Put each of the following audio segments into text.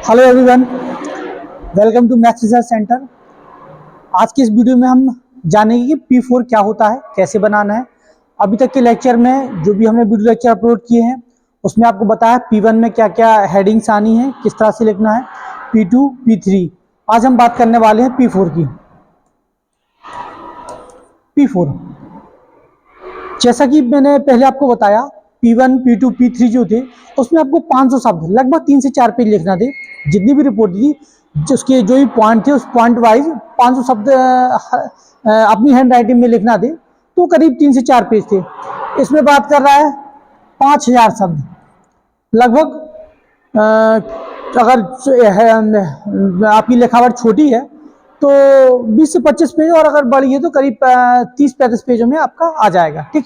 Hello everyone, welcome to Maths Research Centre. आज की इस वीडियो में हम जानेंगे कि P4 क्या होता है, कैसे बनाना है। अभी तक के लेक्चर में जो भी हमने वीडियो लेक्चर अपलोड किए हैं उसमें आपको बताया P1 में क्या क्या हेडिंग्स आनी है, किस तरह से लिखना है, P2, P3। आज हम बात करने वाले हैं P4 की। P4 जैसा कि मैंने पहले आपको बताया, P1, P2, P3 जो थे उसमें आपको 500 शब्द लगभग 3 से 4 पेज लिखना थे। जितनी भी रिपोर्ट थी उसके जो भी पॉइंट थे उस पॉइंट वाइज 500 शब्द अपनी हैंड राइटिंग में लिखना थे, तो करीब 3 से 4 पेज थे। इसमें बात कर रहा है 5000 शब्द लगभग। अगर आपकी लिखावट छोटी है तो 20 से 25 पेज, और अगर बड़ी है तो करीब 30-35 पेजों में आपका आ जाएगा। ठीक,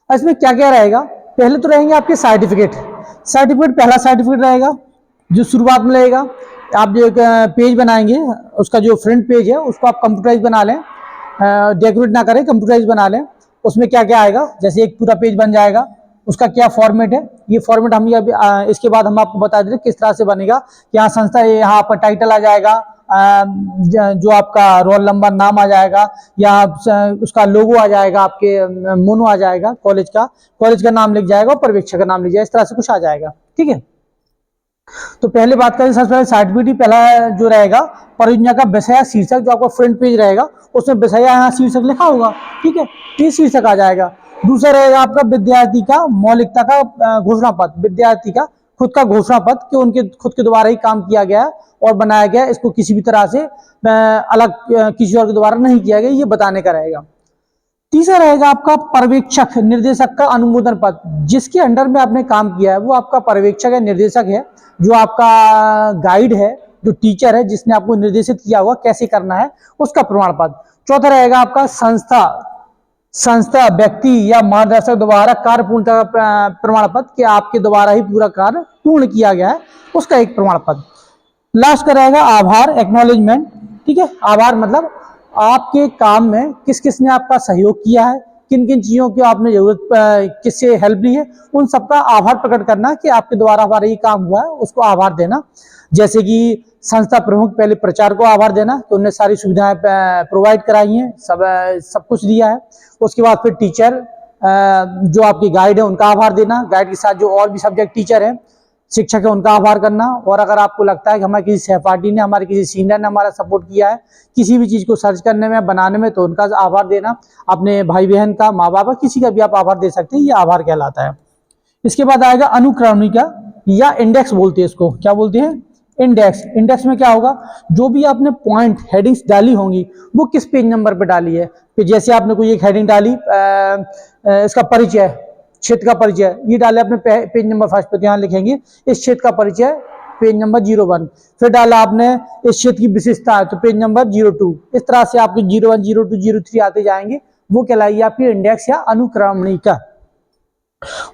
इसमें क्या क्या रहेगा? पहले तो रहेंगे आपके सर्टिफिकेट। पहला सर्टिफिकेट रहेगा जो शुरुआत में रहेगा। आप जो एक पेज बनाएंगे उसका जो फ्रंट पेज है उसको आप कंप्यूटराइज बना लें, डेकोरेट ना करें, कंप्यूटराइज बना लें। उसमें क्या क्या आएगा, जैसे एक पूरा पेज बन जाएगा, उसका क्या फॉर्मेट है, ये फॉर्मेट हम इसके बाद हम आपको बता देते किस तरह से बनेगा। यहाँ संस्था, यहाँ आपका टाइटल आ जाएगा, जो आपका रोल नंबर, नाम आ जाएगा, या उसका लोगो आ जाएगा, आपके मोनो आ जाएगा, कॉलेज का नाम लिख जाएगा और पर्यवेक्षक का नाम लिख जाएगा, इस तरह से कुछ आ जाएगा। ठीक है, तो पहले बात करें, सबसे पहले सर्टिफिकेट पहला जो रहेगा, परियोजना का विषय शीर्षक, जो आपका फ्रंट पेज रहेगा उसमें विषय यहाँ शीर्षक लिखा होगा। ठीक है, ये शीर्षक आ जाएगा। दूसरा रहेगा आपका विद्यार्थी का मौलिकता का घोषणा पत्र, विद्यार्थी का खुद का घोषणा पत्र कि उनके खुद के द्वारा ही काम किया गया और बनाया गया, इसको किसी भी तरह से अलग किसी और के द्वारा नहीं किया गया, ये बताने का रहेगा। तीसरा रहेगा आपका पर्यवेक्षक निर्देशक का अनुमोदन पत्र, जिसके अंडर में आपने काम किया है वो आपका पर्यवेक्षक है, निर्देशक है, जो आपका गाइड है, जो टीचर है, जिसने आपको निर्देशित किया हुआ कैसे करना है, उसका प्रमाण पत्र। चौथा रहेगा आपका संस्था व्यक्ति या मार्गदर्शक द्वारा कार्य पूर्णता का प्रमाण पत्र कि आपके द्वारा ही पूरा कार्य पूर्ण किया गया है, उसका एक प्रमाण पत्र। लास्ट का रहेगा आभार, एक्नॉलेजमेंट। ठीक है, आभार मतलब आपके काम में किस किस ने आपका सहयोग किया है, किन किन चीजों की आपने जरूरत, किससे हेल्प ली है, उन सबका आभार प्रकट करना कि आपके द्वारा हमारा ये काम हुआ है, उसको आभार देना। जैसे कि संस्था प्रमुख, पहले प्रचार को आभार देना कि उन्होंने सारी सुविधाएं प्रोवाइड कराई हैं, सब कुछ दिया है। उसके बाद फिर टीचर, जो आपके गाइड है, उनका आभार देना। गाइड के साथ जो और भी सब्जेक्ट टीचर है, शिक्षक है, उनका आभार करना। और अगर आपको लगता है कि हमारे किसी सहपाठी ने, हमारे किसी सीनियर ने हमारा सपोर्ट किया है किसी भी चीज को सर्च करने में, बनाने में, तो उनका आभार देना। अपने भाई बहन का, माँ बाप, किसी का भी आप आभार दे सकते हैं, ये आभार कहलाता है। इसके बाद आएगा अनुक्रमणिका या इंडेक्स बोलते हैं इसको। क्या बोलते हैं? इंडेक्स में क्या होगा, जो भी आपने पॉइंट हेडिंग्स डाली होंगी वो किस पेज नंबर पे डाली है। फिर जैसे आपने कोई एक हेडिंग डाली, इसका परिचय, क्षेत्र का परिचय, ये डाले आपने पेज नंबर 1 पे, यहाँ लिखेंगे इस क्षेत्र का परिचय पेज नंबर 01। फिर डाला आपने इस क्षेत्र की विशेषता है तो पेज नंबर 02। इस तरह से आपके 01, 02, 03 आते जाएंगे, वो कहलाएगी आपकी इंडेक्स या अनुक्रमणिका।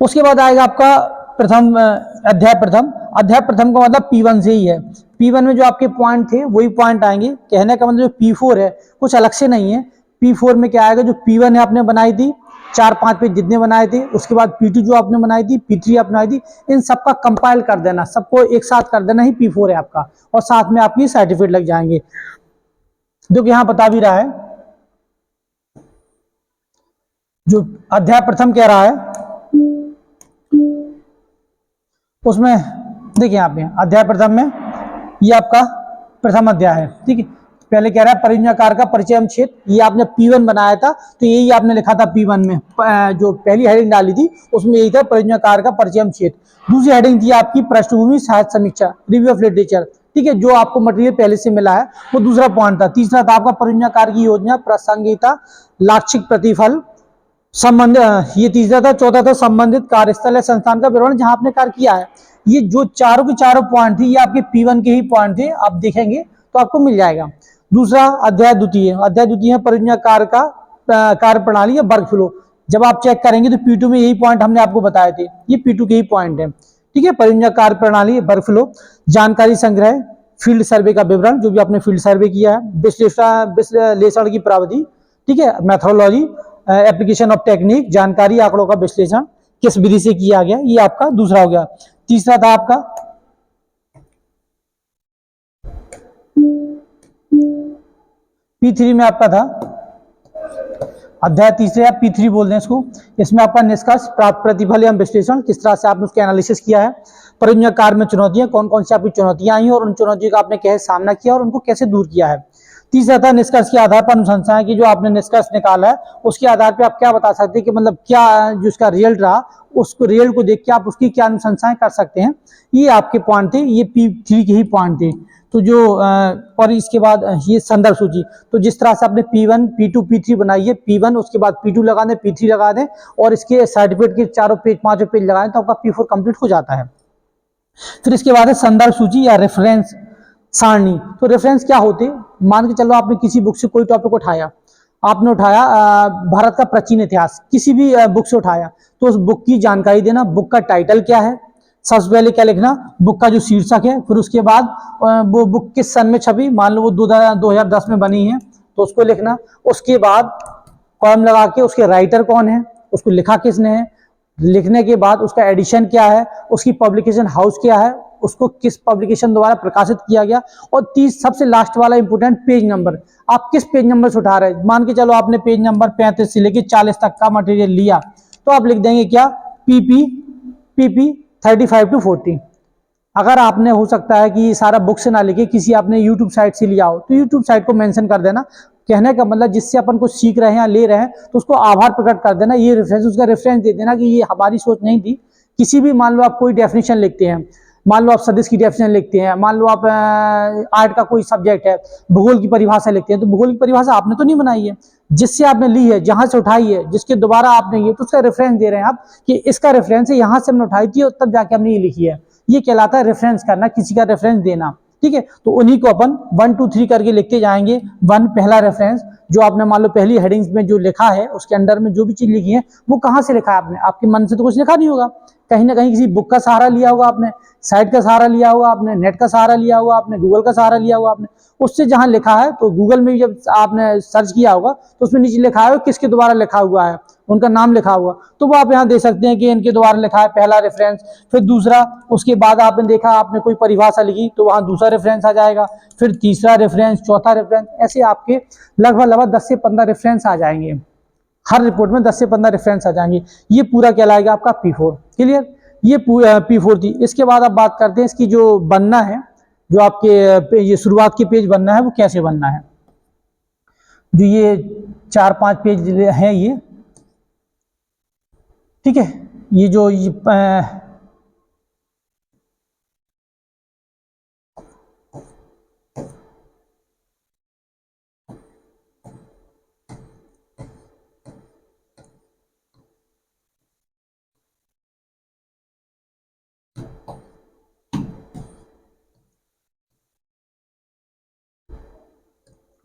उसके बाद आएगा आपका अध्याय प्रथम का मतलब P1 से ही है। P1 में जो आपके पॉइंट थे वही पॉइंट आएंगे। कहने का मतलब जो P4 है कुछ अलग से नहीं है। P4 में क्या आएगा, जो P1 है आपने बनाई थी 4-5 पेज जितने बनाए थे, उसके बाद P2 जो आपने बनाई थी, P3 आपने बनाई थी, इन सबका कंपाइल कर देना, सबको एक साथ कर देना ही P4 है आपका, और साथ में आपकी सर्टिफिकेट लग जाएंगे। जो कि यहाँ बता भी रहा है, जो अध्याय प्रथम कह रहा है उसमें देखिए, यहाँ पे अध्याय प्रथम में ये आपका प्रथम अध्याय है। ठीक है, पहले कह रहा है परियोजना कार्य का परिचय एवं क्षेत्र। ये आपने P1 बनाया था तो यही आपने लिखा था P1 में, जो पहली हेडिंग डाली थी उसमें यही था परियोजना कार्य का परिचय एवं क्षेत्र। दूसरी हेडिंग थी आपकी पृष्ठभूमि साहित्य समीक्षा, रिव्यू ऑफ लिटरेचर। ठीक है, जो आपको मटेरियल पहले से मिला है वो दूसरा पॉइंट था। तीसरा था आपका परियोजना कार्य की योजना, प्रासंगिकता, लाक्षिक प्रतिफल, संबंध, ये तीसरा था। चौथा था संबंधित कार्यस्थल या संस्थान का विवरण जहां आपने कार्य किया है। ये जो चारों के चारों पॉइंट थे ये आपके P1 के ही पॉइंट थे, आप देखेंगे तो आपको मिल जाएगा। दूसरा अध्याय द्वितीय है परियोजना कार्य का कार्य प्रणाली या वर्क फ्लो। जब आप चेक करेंगे तो P2 में यही पॉइंट हमने आपको बताए थे, ये P2 के ही पॉइंट है। ठीक है, परियोजना कार्य प्रणाली, वर्क फ्लो, जानकारी संग्रह, फील्ड सर्वे का विवरण, जो भी आपने फील्ड सर्वे किया है, विश्लेषण की प्राविधि, ठीक है, मेथोडोलॉजी, एप्लीकेशन ऑफ टेक्निक, जानकारी आंकड़ों का विश्लेषण, किस विधि से किया गया, ये आपका दूसरा हो गया। तीसरा था आपका P3 में आपका था अध्याय तीसरे या P3 बोल दें इसको। इसमें आपका निष्कर्ष, प्राप्त प्रतिफल या विश्लेषण, किस तरह से आपने उसका एनालिसिस किया है, परियोजना कार्य में चुनौतियां, कौन कौन सी आपकी चुनौतियां आई हैं और उन चुनौतियों का आपने कैसे सामना किया और उनको कैसे दूर किया है। तीसरा था निष्कर्ष के आधार पर अनुशंसाएं, कि जो आपने निष्कर्ष निकाला है उसके आधार पर आप क्या बता सकते हैं कि मतलब क्या जो उसका रिजल्ट रहा, उसको रिजल्ट को देख के आप उसकी क्या अनुशंसाएं कर सकते हैं। ये आपके पॉइंट थे, ये P3 के ही पॉइंट थे। तो जो और इसके बाद ये संदर्भ सूची, तो जिस तरह से आपने P1 P2 P3 बनाई है, P1 उसके बाद P2 लगा दें, P3 लगा दें और इसके सर्टिफिकेट के चारों पेज पांचों पेज लगाएं तो आपका P4 कंप्लीट हो जाता है। फिर इसके बाद है संदर्भ सूची या रेफरेंस सारणी। तो रेफरेंस क्या होते, मान के चलो आपने किसी बुक से कोई टॉपिक उठाया, आपने उठाया भारत का प्राचीन इतिहास, किसी भी बुक से उठाया, तो उस बुक की जानकारी देना, बुक का टाइटल क्या है, सबसे पहले क्या लिखना, बुक का जो शीर्षक है, फिर उसके बाद वो बुक किस सन में छपी, मान लो वो 2010 में बनी है तो उसको लिखना। उसके बाद कॉलम लगा के उसके राइटर कौन है, उसको लिखा किसने है, लिखने के बाद उसका एडिशन क्या है, उसकी पब्लिकेशन हाउस क्या है, उसको किस पब्लिकेशन द्वारा प्रकाशित किया गया, और 30 सबसे लास्ट वाला इंपोर्टेंट पेज नंबर, आप किस पेज नंबर से उठा रहे हैं। मान के चलो आपने पेज नंबर 35 से लेके 40 तक का मटेरियल लिया, तो आप लिख देंगे क्या, पीपी 35 to 40। अगर आपने हो सकता है कि सारा बुक से ना लिखे, किसी आपने यूट्यूब साइट से लिया हो, तो यूट्यूब साइट को मेंशन कर देना। कहने का मतलब जिससे अपन को सीख रहे हैं या ले रहे हैं तो उसको आभार प्रकट कर देना, ये रेफरेंस, उसका रेफरेंस दे देना कि ये हमारी सोच नहीं थी। किसी भी, मान लो आप कोई डेफिनेशन लिखते हैं, मान लो आप सदिश की डेफिनेशन लिखते हैं, मान लो आप आर्ट का कोई सब्जेक्ट है, भूगोल की परिभाषा लिखते हैं, तो भूगोल की परिभाषा आपने तो नहीं बनाई है, जिससे आपने ली है, जहां से उठाई है, जिसके दोबारा आपने ये, तो उसका रेफरेंस दे रहे हैं आप कि इसका रेफरेंस है, यहां से हमने उठाई थी और तब जाके हमने ये लिखी है। ये कहलाता है रेफरेंस करना, किसी का रेफरेंस देना। ठीक है, तो उन्हीं को अपन 1 2 3 करके लिखते जाएंगे। 1 पहला रेफरेंस, जो आपने मान लो पहली हेडिंग्स में जो लिखा है उसके अंडर में जो भी चीज लिखी है वो कहाँ से लिखा है आपने, आपके मन से तो कुछ लिखा नहीं होगा, कहीं ना कहीं किसी बुक का सहारा लिया होगा आपने, साइट का सहारा लिया होगा आपने, नेट का सहारा लिया होगा आपने, गूगल का सहारा लिया होगा आपने। उससे जहां लिखा है, तो गूगल में जब आपने सर्च किया होगा तो उसमें नीचे लिखा है किसके द्वारा लिखा हुआ है, उनका नाम लिखा हुआ, तो वो आप यहाँ दे सकते हैं कि इनके द्वारा लिखा है, पहला रेफरेंस। फिर दूसरा, उसके बाद आपने देखा, आपने कोई परिभाषा लिखी तो वहां दूसरा रेफरेंस आ जाएगा, फिर तीसरा रेफरेंस, चौथा रेफरेंस, ऐसे आपके लगभग 10 से 15 रेफरेंस आ जाएंगे। हर रिपोर्ट में 10 से 15 रेफरेंस आ जाएंगे। ये पूरा कहलाएगा आपका P4। क्लियर, ये P4 थी। इसके बाद आप बात करते हैं इसकी जो बनना है, जो आपके ये शुरुआत के पेज बनना है वो कैसे बनना है। जो ये 4-5 पेज हैं ये, ठीक है, ये जो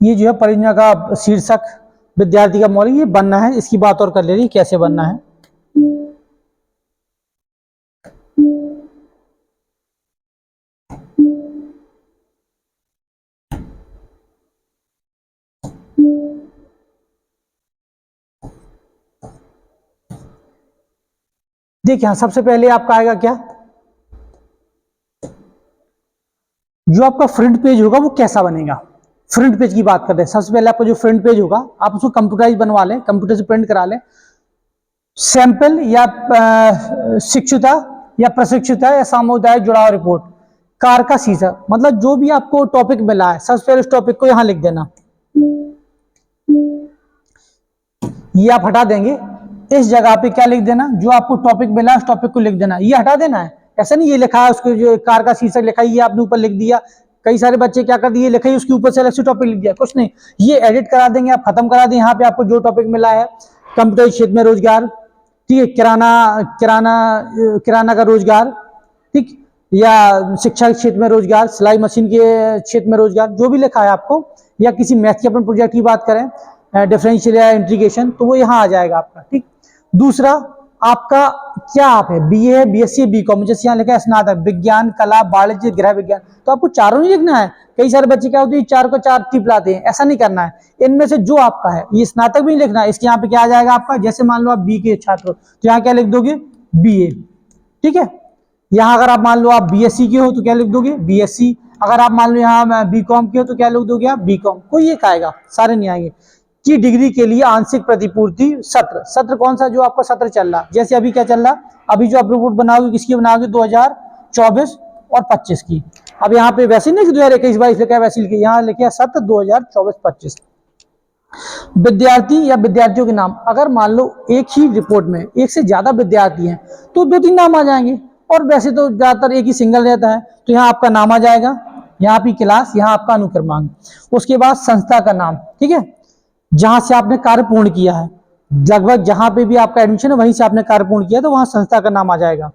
ये जो है परियोजना का शीर्षक, विद्यार्थी का मौलिक, ये बनना है, इसकी बात और कर ले रही कैसे बनना है। देखिए, हाँ, सबसे पहले आपका आएगा क्या, जो आपका फ्रंट पेज होगा वो कैसा बनेगा। फ्रंट पेज की बात कर रहे हैं। सबसे पहले आपका जो फ्रंट पेज होगा आप उसको कंप्यूटराइज बनवा लें, कंप्यूटर से प्रिंट करा लें। सैंपल या शिक्षुता या प्रशिक्षुता या सामुदायिक जुड़ाव रिपोर्ट, कार का शीर्षक, मतलब जो भी आपको टॉपिक मिला है सबसे पहले उस टॉपिक को यहां लिख देना। ये आप हटा देंगे, इस जगह पे क्या लिख देना, जो आपको टॉपिक मिला है उस टॉपिक को लिख देना, ये हटा देना है। ऐसा नहीं ये लिखा है उसको, जो कार का शीर्षक लिखा है ये आपने ऊपर लिख दिया। कई सारे बच्चे क्या कर दिए, लिखा ही उसके ऊपर से अलग से टॉपिक लिख दिया, कुछ नहीं, ये एडिट करा देंगे, आप खत्म करा दें। यहाँ पे आपको जो टॉपिक मिला है, कंप्यूटर क्षेत्र में रोजगार, ठीक है, किराना का रोजगार, ठीक, या शिक्षा के क्षेत्र में रोजगार, सिलाई मशीन के क्षेत्र में रोजगार, जो भी लिखा है आपको, या किसी मैथ के अपन प्रोजेक्ट की बात करें, डिफरेंशियल या इंटीग्रेशन, तो वो यहाँ आ जाएगा आपका। ठीक, दूसरा आपका क्या आप है, बीए है, बीएससी है, बीकॉम, जैसे यहाँ लिखा है स्नातक विज्ञान, कला, वाणिज्य, गृह विज्ञान, तो आपको चारों नहीं लिखना है। कई सारे बच्चे क्या होते हैं 4 को 4 टिप लाते हैं, ऐसा नहीं करना है। इनमें से जो आपका है, ये स्नातक भी नहीं लिखना है, इसके यहाँ पे क्या आ जाएगा आपका, जैसे मान लो आप बी के छात्र हो तो यहाँ क्या लिख दोगे, BA, ठीक है। यहाँ अगर आप मान लो आप BSc के हो तो क्या लिख दोगे BSc, अगर आप मान लो यहाँ BCom के हो तो क्या लिख दोगे आप BCom, कोई एक आएगा, सारे नहीं आएंगे। की डिग्री के लिए आंशिक प्रतिपूर्ति सत्र, सत्र कौन सा जो आपका सत्र चल रहा, जैसे अभी क्या चल रहा, अभी जो आप रिपोर्ट बनाओगे किसकी बनाओगे 2024 और 25 की। अब यहाँ पे वैसे नहीं कि 2021-22 लिखा है, वैसे लिखे यहाँ लिखे सत्र 2024-25। विद्यार्थी या विद्यार्थियों के नाम, अगर मान लो एक ही रिपोर्ट में एक से ज्यादा विद्यार्थी हैं तो 2-3 नाम आ जाएंगे, और वैसे तो ज्यादातर एक ही सिंगल रहता है। तो यहाँ आपका नाम आ जाएगा, यहाँ आपकी क्लास, यहाँ आपका अनुक्रमांक, उसके बाद संस्था का नाम, ठीक है, जहां से आपने कार्य पूर्ण किया है, लगभग जहां पे भी आपका एडमिशन है वहीं से आपने कार्य पूर्ण किया तो वहां संस्था का नाम आ जाएगा।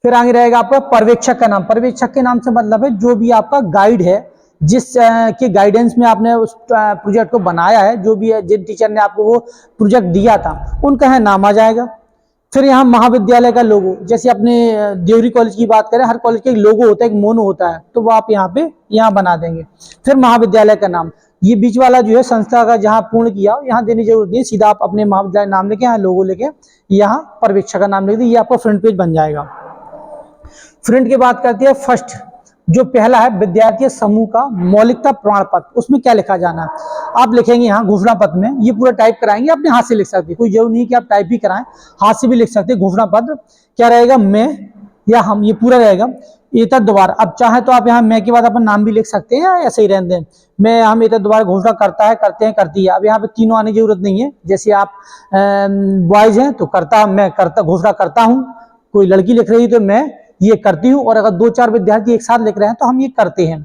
फिर आगे रहेगा आपका पर्यवेक्षक का नाम। पर्यवेक्षक के नाम से मतलब है जो भी आपका गाइड है, जिस के गाइडेंस में आपने उस प्रोजेक्ट को बनाया है, जो भी है जिन टीचर ने आपको वो प्रोजेक्ट दिया था उनका है नाम आ जाएगा। फिर यहाँ महाविद्यालय का लोगो, जैसे अपने देवरी कॉलेज की बात करें, हर कॉलेज का एक लोगो होता है, एक मोनो होता है, तो वो आप यहाँ बना देंगे। फिर महाविद्यालय का नाम, ये बीच वाला जो है संस्था का जहाँ पूर्ण किया यहाँ देने की जरूरत नहीं, सीधा आप अपने महाविद्यालय नाम लेके यहाँ लोगो लेके यहाँ पर्यवेक्षक का नाम लिख दीजिए, ये आपका फ्रंट पेज बन जाएगा। फ्रंट की बात करते हैं, फर्स्ट जो पहला है विद्यार्थी समूह का मौलिकता प्रमाण पत्र, उसमें क्या लिखा जाना है आप लिखेंगे यहाँ घोषणा पत्र में, ये पूरा टाइप कराएंगे, अपने हाथ से लिख सकते हैं, कोई जरूरी नहीं कि आप टाइप ही कराएं, हाथ से भी लिख सकते हैं। घोषणा पत्र क्या रहेगा, मैं या हम, ये पूरा रहेगा। एतद द्वारा, अब चाहे तो आप यहाँ मैं के बाद अपना नाम भी लिख सकते हैं या ऐसे ही रहने दें, मैं हम एतद द्वारा घोषणा करता है, करते हैं, करती है। अब यहाँ पे तीनों आने की जरूरत नहीं है, जैसे आप बॉयज हैं तो करता, मैं करता घोषणा करता हूँ, कोई लड़की लिख रही है तो मैं ये करती हूँ, और अगर 2-4 विद्यार्थी एक साथ लिख रहे हैं तो हम ये करते हैं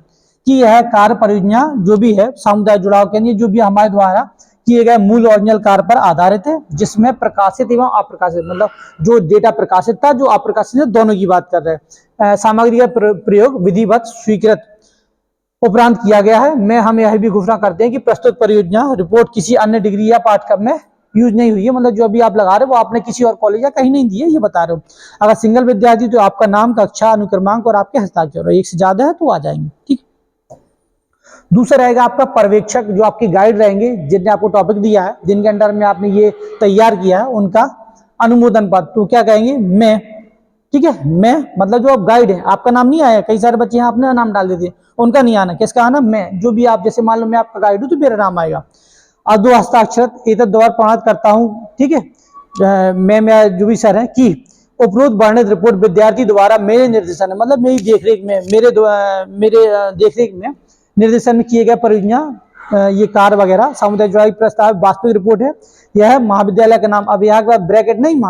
कि यह कार्य परियोजना जो भी है सामुदायिक जुड़ाव के लिए जो भी हमारे द्वारा किए गए मूल ओरिजिनल कार्य पर आधारित है, जिसमें प्रकाशित एवं अप्रकाशित, मतलब जो डेटा प्रकाशित था जो अप्रकाशित है, दोनों की बात कर रहे हैं, सामग्री का प्रयोग विधिवत स्वीकृत उपरांत किया गया है। मैं हम यह भी घोषणा करते हैं कि प्रस्तुत परियोजना रिपोर्ट किसी अन्य डिग्री या पाठ्यक्रम में यूज नहीं हुई है, मतलब जो अभी आप लगा रहे हो वो आपने किसी और कॉलेज या कहीं नहीं दी है, ये बता रहे हो। अगर सिंगल विद्यार्थी तो आपका नाम, कक्षा, अनुक्रमांक और आपके हस्ताक्षर, एक से ज्यादा है तो आ जाएंगे, ठीक। दूसरा रहेगा आपका पर्यवेक्षक, जो आपके गाइड रहेंगे, जिनने आपको टॉपिक दिया है, जिनके अंडर में आपने ये तैयार किया है, उनका अनुमोदन पत्र, तो क्या कहेंगे मैं, ठीक है। मैं मतलब जो आप गाइड है, आपका नाम नहीं आया, कई सारे बच्चे यहाँ अपना नाम डाल देते, उनका नहीं आना, किसका आना, मैं, जो भी आप, जैसे मान लो मैं आपका गाइड हूँ तो मेरा नाम आएगा। और 2 हस्ताक्षर एतद द्वारा प्रमाणित करता हूँ, ठीक है, मैं जो भी सर है कि उपरोक्त वर्णित रिपोर्ट विद्यार्थी द्वारा मेरे निर्देशन है, मतलब मेरी देखरेख में, मेरे देखरेख में निर्देशन में किए गए परियोजना ये कार्य वगैरह सामुदायिक जुड़ाव प्रस्ताव वास्तविक रिपोर्ट है। यह महाविद्यालय का नाम, अब यहाँ के बाद ब्रैकेट नहीं,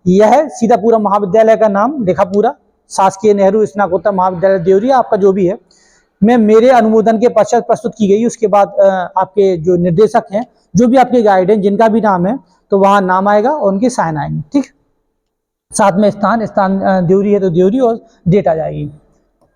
यह सीधा पूरा महाविद्यालय का नाम लिखा, पूरा शासकीय नेहरू स्नातकोत्तर महाविद्यालय देवरी आपका जो भी है, मैं मेरे अनुमोदन के पश्चात प्रस्तुत की गई। उसके बाद आपके जो निर्देशक हैं, जो भी आपके गाइड हैं, जिनका भी नाम है, तो वहां नाम आएगा और उनके साइन आएंगे, ठीक। साथ में स्थान देवरी है तो देवरी और डेट आ जाएगी।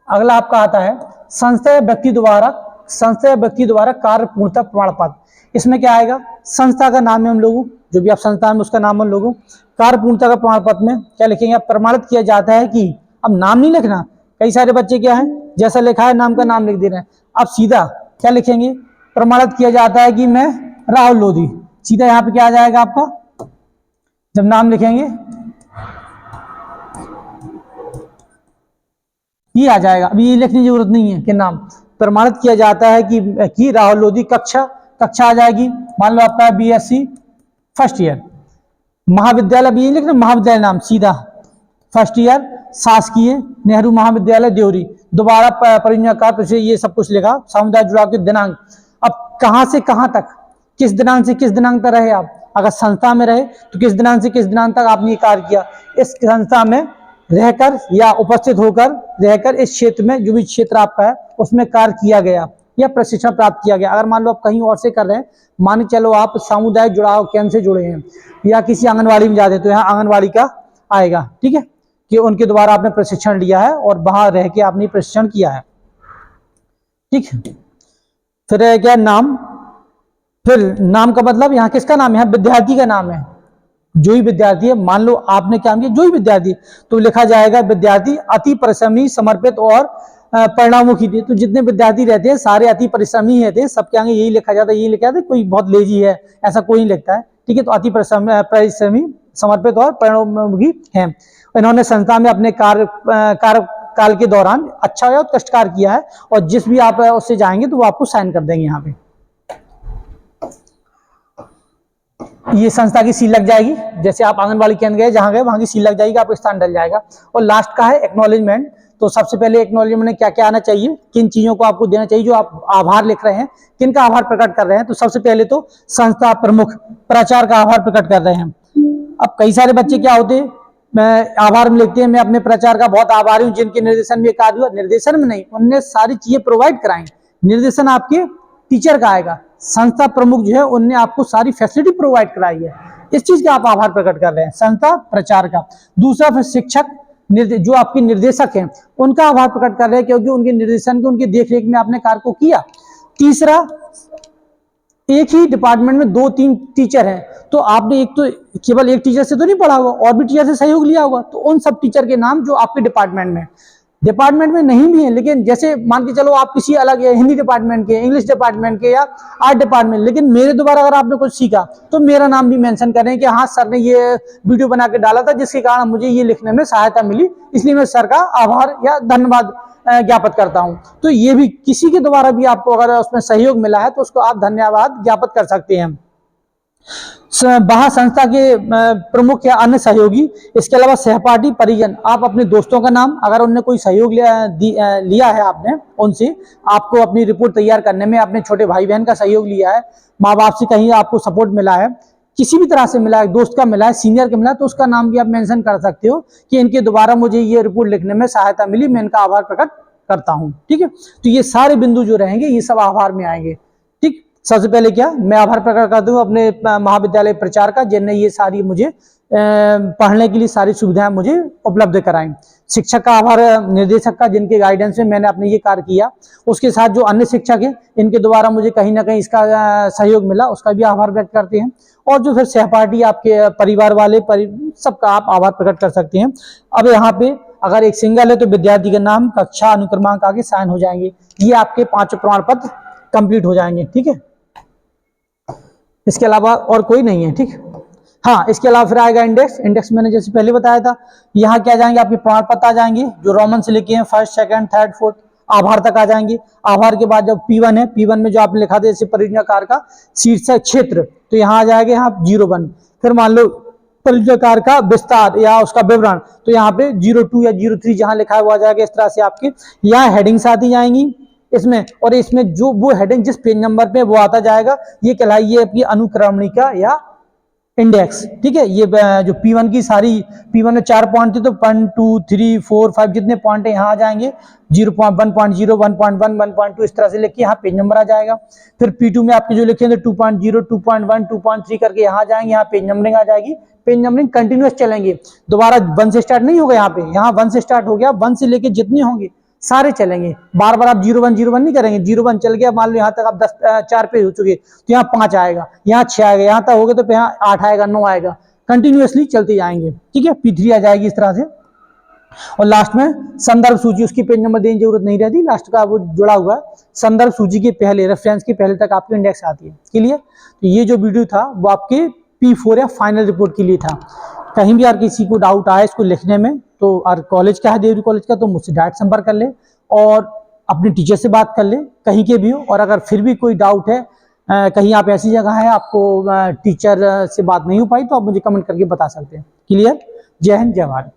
अगला आपका आता है संस्था या व्यक्ति द्वारा कार्य पूर्णता प्रमाण पत्र। इसमें क्या आएगा, संस्था का नाम है हम लोगों, जो भी आप संस्था में उसका नाम हम लोगों, कार्य पूर्णता का प्रमाण पत्र में क्या लिखेंगे, प्रमाणित किया जाता है कि, अब नाम नहीं लिखना, कई सारे बच्चे क्या है जैसा लिखा है नाम का नाम लिख दे रहे हैं, अब सीधा क्या लिखेंगे, प्रमाणित किया जाता है कि मैं राहुल लोधी, सीधा यहाँ पे क्या आ जाएगा आपका, जब नाम लिखेंगे ये आ जाएगा। अभी ये लिखने की जरूरत नहीं है कि नाम, प्रमाणित किया जाता है कि राहुल लोधी, कक्षा आ जाएगी, मान लो आपका BSc फर्स्ट ईयर, महाविद्यालय भी लिखना, महाविद्यालय नाम सीधा फर्स्ट ईयर शासकीय नेहरू महाविद्यालय देवरी, दोबारा परियोजना कार्य, ये सब कुछ लिखा, सामुदायिक जुड़ाव के दिनांक, अब कहां से कहां तक, किस दिनांक से किस दिनांक तक रहे आप, अगर संस्था में रहे तो किस दिनांक से किस दिनांक तक आपने कार्य किया, इस संस्था में रहकर या उपस्थित होकर रहकर इस क्षेत्र में, जो भी क्षेत्र आपका है उसमें कार्य किया गया या प्रशिक्षण प्राप्त किया गया। अगर मान लो आप कहीं और से कर रहे हैं, मान के चलो आप सामुदायिक जुड़ाव केंद्र से जुड़े हैं या किसी आंगनवाड़ी में जाते हैं, तो यहाँ आंगनवाड़ी का आएगा, ठीक है, कि उनके द्वारा आपने प्रशिक्षण लिया है और वहां रह के आपने प्रशिक्षण किया है, ठीक है। फिर क्या नाम, फिर नाम का मतलब यहाँ किसका नाम है, यहाँ विद्यार्थी का नाम है, जो ही विद्यार्थी है, मान लो आपने क्या किया, जो ही विद्यार्थी, तो लिखा जाएगा विद्यार्थी अति परिश्रमी, समर्पित और परिणामोखी थे। तो जितने विद्यार्थी रहते हैं सारे अति परिश्रमी रहते हैं, सबके आगे यही लिखा जाता है, यही लिखा जाता है, कोई बहुत लेजी है ऐसा कोई नहीं लिखता है, ठीक है। तो अति परिश्रमी, समर्पित और परिणोमुखी हैं। इन्होंने संस्था में अपने कार्यकाल के दौरान अच्छा या उत्कृष्ट किया है, और जिस भी आप उससे जाएंगे तो वो आपको साइन कर देंगे। यहाँ पे ये संस्था की सील लग जाएगी, जैसे आप आंगनबाड़ी केंद्र गए, जहां गए वहां की सील लग जाएगी, आपका स्थान डल जाएगा। और लास्ट का है एक्नॉलेजमेंट। तो सबसे पहले एक्नॉलेजमेंट में क्या क्या आना चाहिए, किन चीजों को आपको देना चाहिए, जो आप आभार लिख रहे हैं, किन का आभार प्रकट कर रहे हैं। तो सबसे पहले तो संस्था प्रमुख प्राचार्य का आभार प्रकट कर रहे हैं। अब कई सारे बच्चे क्या होते हैं, मैं आभार में लिखते हैं, मैं अपने प्राचार्य का बहुत आभारी हूँ जिनके निर्देशन में कार्य हुआ। निर्देशन में नहीं, उनने सारी चीजें प्रोवाइड कराई। निर्देशन आपके टीचर का आएगा, संस्था प्रमुख जो है उनने आपको सारी फैसिलिटी प्रोवाइड कराई है, इस चीज का आप आभार प्रकट कर रहे हैं, संस्था प्राचार्य का। दूसरा फिर शिक्षक जो आपके निर्देशक हैं उनका आभार प्रकट कर रहे हैं, क्योंकि उनके निर्देशन के उनकी देखरेख में आपने कार्य को किया। तीसरा, एक ही डिपार्टमेंट में 2-3 टीचर हैं, तो आपने एक तो केवल एक टीचर से तो नहीं पढ़ा होगा, और भी टीचर से सहयोग लिया होगा। तो उन सब टीचर के नाम जो आपके डिपार्टमेंट में नहीं भी है, लेकिन जैसे मान के चलो आप किसी अलग हिंदी डिपार्टमेंट के, इंग्लिश डिपार्टमेंट के या आर्ट डिपार्टमेंट, लेकिन मेरे द्वारा अगर आपने कुछ सीखा तो मेरा नाम भी मेंशन करें कि हाँ सर ने ये वीडियो बना के डाला था, जिसके कारण मुझे ये लिखने में सहायता मिली, इसलिए मैं सर का आभार या धन्यवाद ज्ञापित करता हूं। तो ये भी किसी के द्वारा भी आपको अगर उसमें सहयोग मिला है तो उसको आप धन्यवाद ज्ञापित कर सकते हैं। बाह्य संस्था के प्रमुख या अन्य सहयोगी, इसके अलावा सहपाठी परिजन, आप अपने दोस्तों का नाम, अगर उनने कोई सहयोग लिया है आपने उनसे, आपको अपनी रिपोर्ट तैयार करने में अपने छोटे भाई बहन का सहयोग लिया है, माँ बाप से कहीं आपको सपोर्ट मिला है, किसी भी तरह से मिला है, दोस्त का मिला है, सीनियर का मिला है, तो उसका नाम भी आप मेंशन कर सकते हो कि इनके द्वारा मुझे ये रिपोर्ट लिखने में सहायता मिली, मैं इनका आभार प्रकट करता हूँ। ठीक है, तो ये सारे बिंदु जो रहेंगे ये सब आभार में आएंगे। ठीक, सबसे पहले क्या, मैं आभार प्रकट करता हूँ अपने महाविद्यालय प्राचार्य का, जिनने ये सारी मुझे पढ़ने के लिए सारी सुविधाएं मुझे उपलब्ध कराई। शिक्षक का आभार, निर्देशक का, जिनके गाइडेंस में मैंने अपने ये कार्य किया। उसके साथ जो अन्य शिक्षक हैं, इनके द्वारा मुझे कहीं ना कहीं इसका सहयोग मिला, उसका भी आभार व्यक्त करते हैं। और जो फिर सहपाठी, आपके परिवार वाले, सबका आप आभार प्रकट कर सकते हैं। अब यहाँ पे अगर एक सिंगल है तो विद्यार्थी का नाम, कक्षा, अनुक्रमांक आगे साइन हो जाएंगे। ये आपके 5 प्रमाण पत्र कंप्लीट हो जाएंगे। ठीक है, इसके अलावा और कोई नहीं है। ठीक, हाँ, इसके अलावा फिर आएगा इंडेक्स। इंडेक्स मैंने जैसे पहले बताया था, यहाँ क्या जाएंगे, आपके प्रमाण पत्र आ जाएंगे जो रोमन से लिखे हैं, फर्स्ट, सेकंड, थर्ड, फोर्थ, आभार तक आ जाएंगे। आभार के बाद जब P1 है, P1 में जो आपने लिखा था जैसे परियोजना कार्य का शीर्षक क्षेत्र, तो यहाँ आ जाएगा यहाँ 01। फिर मान लो परियोजना कार्य का विस्तार या उसका विवरण, तो यहाँ पे 02 या 03 जहाँ लिखा है वो आ जाएगा। इस तरह से आपके यहाँ हेडिंग्स आती जाएंगी इसमें, और इसमें जो वो हेडिंग जिस पेज नंबर पे वो आता जाएगा, ये कहलाइए आपकी अनुक्रमणिका या इंडेक्स। ठीक है, ये जो P1 की सारी, P1 में 4 पॉइंट थे, तो 1, 2, 3, 4, 5 जितने पॉइंट है यहाँ आ जाएंगे। 0.1.0, 1.1, 1.2 इस तरह से लिखिए, यहाँ पेज नंबर आ जाएगा। फिर P2 में आपके जो लिखे थे 2.0, 2.1, 2.3 करके यहाँ आ जाएंगे, यहाँ पेज नंबरिंग आ जाएगी। पेज नंबरिंग कंटिन्यूअस चलेंगे, दोबारा 1 से स्टार्ट नहीं होगा। यहाँ 1 से स्टार्ट हो गया, 1 से लेके जितने होंगे सारे चलेंगे। बार बार आप 01 नहीं करेंगे। 01 चल गया, मान लो यहाँ तक आप 4 पेज हो चुके, तो यहाँ 5 आएगा, यहाँ 6 आएगा, यहाँ तक हो गए तो यहाँ 8 आएगा, 9 आएगा, कंटिन्यूअसली चलते जाएंगे। ठीक है, P3 आ जाएगी इस तरह से। और लास्ट में संदर्भ सूची, उसकी पेज नंबर देने की जरूरत नहीं रहती, लास्ट का वो जुड़ा हुआ है। संदर्भ सूची के पहले, रेफरेंस के पहले तक आपकी इंडेक्स आती है। क्लियर? तो ये जो वीडियो था वो आपके P4 या फाइनल रिपोर्ट के लिए था। कहीं भी अगर किसी को डाउट आए इसको लिखने में, तो और कॉलेज का है, देवरी कॉलेज का, तो मुझसे डायरेक्ट संपर्क कर ले और अपने टीचर से बात कर ले, कहीं के भी हो। और अगर फिर भी कोई डाउट है, कहीं आप ऐसी जगह है आपको टीचर से बात नहीं हो पाई, तो आप मुझे कमेंट करके बता सकते हैं। क्लियर? जय हिंद, जय भारत।